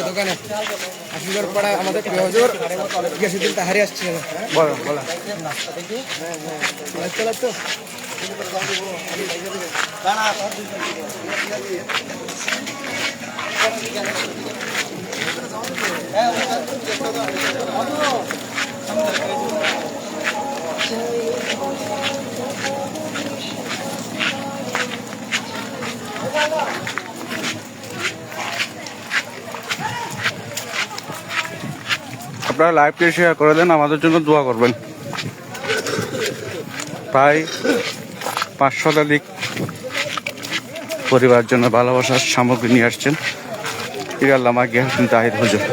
দোকানে আসিবার পড়া আমাদের হজুর গিয়াসুদ্দিন তাহারি আসছে। বলো বলো তো আপনারা লাইভটি শেয়ার করে দেন, আমাদের জন্য দোয়া করবেন। প্রায় 5 শতাধিক পরিবার জন্য ভালোবাসার সামগ্রী নিয়ে আসছেন পীর-আল্লামা গিয়াসউদ্দিন তাহির হুজুর।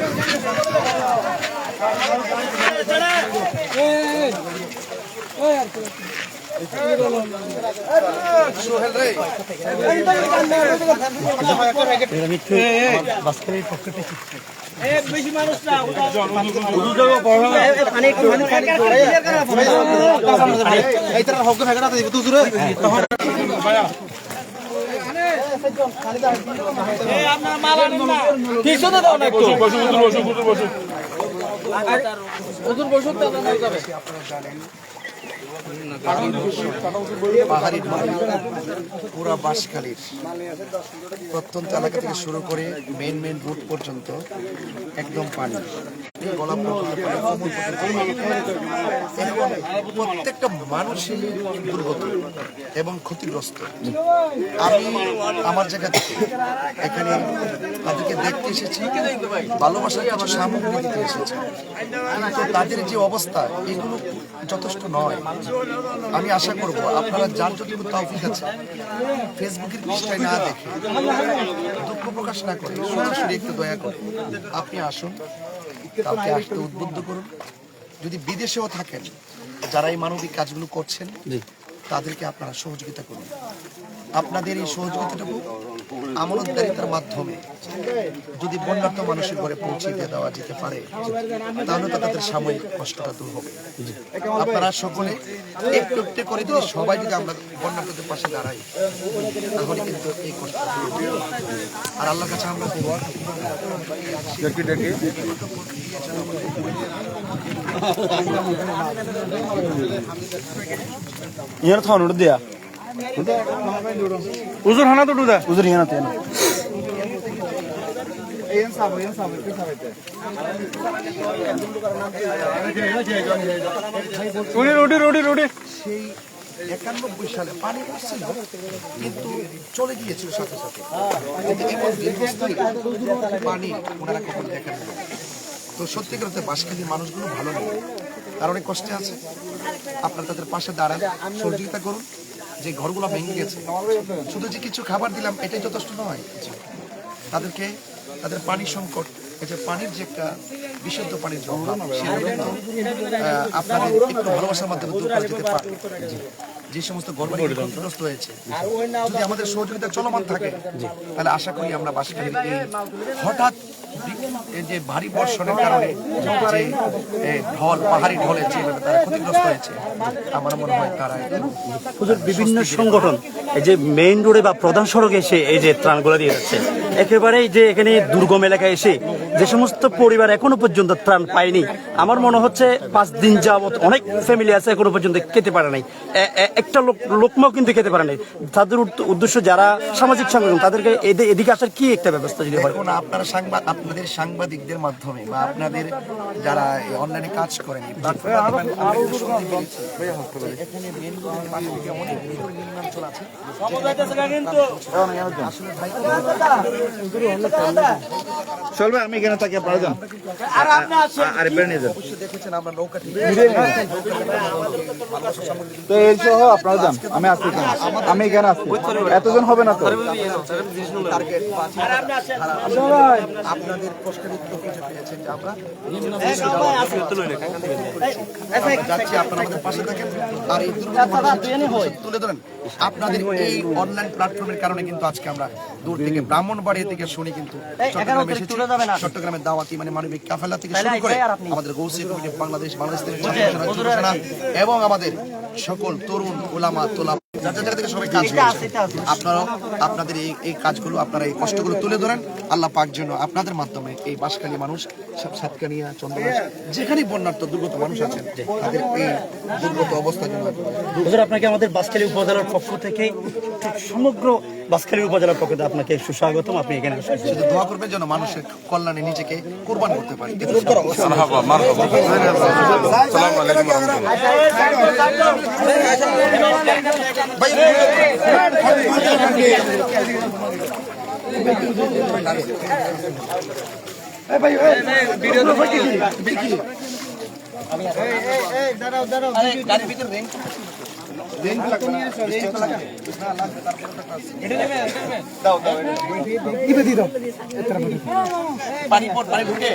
পাহাড়ি পুরা বাঁশখালীর প্রত্যন্ত এলাকা থেকে শুরু করে মেন রুট পর্যন্ত একদম পানি, প্রত্যেকটা মানুষই দুর্গত এবং ক্ষতিগ্রস্ত। আমি আমার জায়গা থেকে এখানে তাদেরকে দেখতে এসেছি, ভালোবাসার কিছু সামগ্রী দিতে এসেছি, কিন্তু তাদের যে অবস্থা এগুলো যথেষ্ট নয়। আমি আশা করব আপনারা যার যতটুকু তৌফিক আছে ফেসবুকের পৃষ্ঠায় না দেখে, দুঃখ প্রকাশ না করে, সরাসরি একটু দয়া করে আপনি আসুন, কাউকে আসতে উদ্বুদ্ধ করুন। যদি বিদেশেও থাকেন যারা এই মানবিক কাজগুলো করছেন তাদেরকে আপনারা সহযোগিতা করুন। আপনাদের এই সহযোগিতাটুকু আমানতদারিতার মাধ্যমে যদি বন্যার্ত মানুষের ঘরে পৌঁছে দিয়ে দেওয়া যেতে পারে তাহলে তো তাদের সাময়িক কষ্টটা দূর হবে। আপনারা সকলে একটু একটু করে যদি সবাই যদি আমরা বন্যার্তদের পাশে দাঁড়াই তাহলে কিন্তু এই কষ্ট আর আল্লাহর কাছে আমরা ইয়ার থাউন উড় দিয়া হুজুর হানা তো দুদা উজুর ইয়ানা তেন সেই 91 সালে পানি পড়ছিল কিন্তু চলে গিয়েছিল সাথে সাথে, পানি ওনারা কখন দেখেন না। তো সত্যিকার অর্থে বাঁশখালীর মানুষগুলো ভালো নেই, তারা অনেক কষ্টে আছে। আপনারা তাদের পাশে দাঁড়ান, সহযোগিতা করুন। যে ঘরগুলো ভেঙে গেছে, শুধু যে কিছু খাবার দিলাম এটাই যথেষ্ট নয়, তাদেরকে তাদের পানি সংকট, এই যে পানির যে একটা বিশুদ্ধ পানির অভাব, সেটা কিন্তু আপনাদের একটু ভালোবাসার মাধ্যমে দূর করে দিতে পারে। যে সমস্ত ঘরবাড়ি ক্ষতিগ্রস্ত হয়েছে, যদি আমাদের সহযোগিতা চলমান থাকে তাহলে আশা করি আমরা বাঁশখালীর এই হঠাৎ যে ভারী বর্ষণের কারণে যে ঢল, পাহাড়ি ঢলে যে তারা ক্ষতিগ্রস্ত হয়েছে, আমার মনে হয় তারা বিভিন্ন সংগঠন এই যে মেইন রোডে বা প্রধান সড়কে এসে এই যে ত্রাণগুলো দিয়ে যাচ্ছে, একেবারে যে এখানে দুর্গম এলাকায় এসে যে সমস্ত পরিবার এখনো পর্যন্ত ত্রাণ পায়নি, আমার মনে হচ্ছে 5 দিন যাবত অনেক ফ্যামিলি আছে এখনো পর্যন্ত খেতে পারে নাই, একটা লোকমাও কিন্তু খেতে পারে নাই। তাদের উদ্দেশ্য যারা সামাজিক সংগঠন তাদেরকে এদিকে আসার কি একটা ব্যবস্থা যদি হয়। আপনারা আপনাদের সাংবাদিকদের মাধ্যমে বা আপনাদের যারা অনলাইনে কাজ করেন চলবে, আমি এখানে থাকি, আপনারা যান। দেখেছেন আমরা নৌকা আপনারা যান, আমি আছি এখানে, আমি এখানে আছি, এতজন হবে না তো। আপনাদের প্রশ্নের উত্তর খুঁজে পেয়েছেন যে আমরা যাচ্ছি, আপনারা আমাদের পাশে থাকেন আর এই তুলে ধরেন। আপনাদের এই অনলাইন প্ল্যাটফর্মের কারণে কিন্তু আজকে আমরা দূর থেকে ব্রাহ্মণবাড়িয়া থেকে শুনি কিন্তু চট্টগ্রামে এসেছি। চট্টগ্রামের দাওয়াতি মানে মানবিক কাফেলা থেকে শুরু করে আমাদের গৌসিয়া কমিটি বাংলাদেশ এবং আমাদের সকল তরুণ ওলামা তোলা যার জায়গা থেকে সবাই কাজ করছে। আপনারাও আপনাদের এই কাজগুলো, আপনারা এই কষ্টগুলো তুলে ধরেন। আল্লাহ পাক যেন আপনাদের মাধ্যমে এই বাঁশখালী মানুষ, সাতকানিয়া, চন্দ্রনাথ, যেখানে বন্যার্থ দুর্গত মানুষ আছেন তাদের এই দুর্গত অবস্থার জন্য হুজুর, আপনাকে আমাদের বাঁশখালী উপজেলার পক্ষ থেকে, সমগ্র বাঁশখালী উপজেলার পক্ষ থেকে আপনাকে সুস্বাগতম। আপনি এখানে আসেন, শুধু দোয়া করবেন যেন মানুষের কল্যাণে নিজেকে কুরবান করতে পারে। গাড়ির ভিতরে পানি ঢুকে